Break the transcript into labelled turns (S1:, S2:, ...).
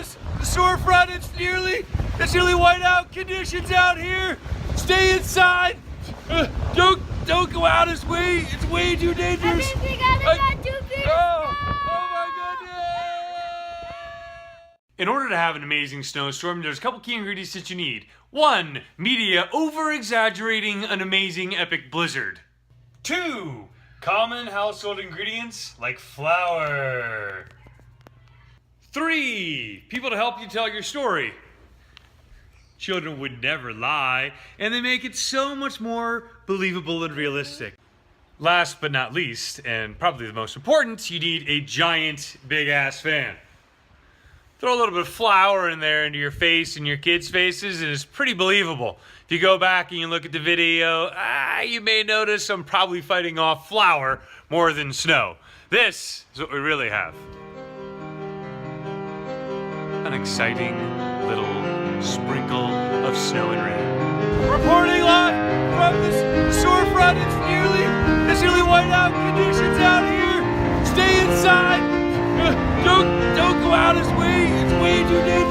S1: this storefront. It's nearly whiteout conditions out here. Stay inside. Don't go out. It's way too dangerous.
S2: I think we gotta go to this.
S1: Oh my goodness! In order to have an amazing snowstorm, there's a couple key ingredients that you need. 1. Media over-exaggerating an amazing epic blizzard. 2. Common household ingredients like flour. 3. People to help you tell your story. Children would never lie, and they make it so much more believable and realistic. Last but not least, and probably the most important, you need a giant, big-ass fan. Throw a little bit of flour in there into your face and your kids' faces, and it's pretty believable. If you go back and you look at the video, you may notice I'm probably fighting off flour more than snow. This is what we really have. An exciting little sprinkle of snow and rain. Reporting live from this storefront. It's nearly whiteout conditions out here. Stay inside. Don't go out. It's way too dangerous.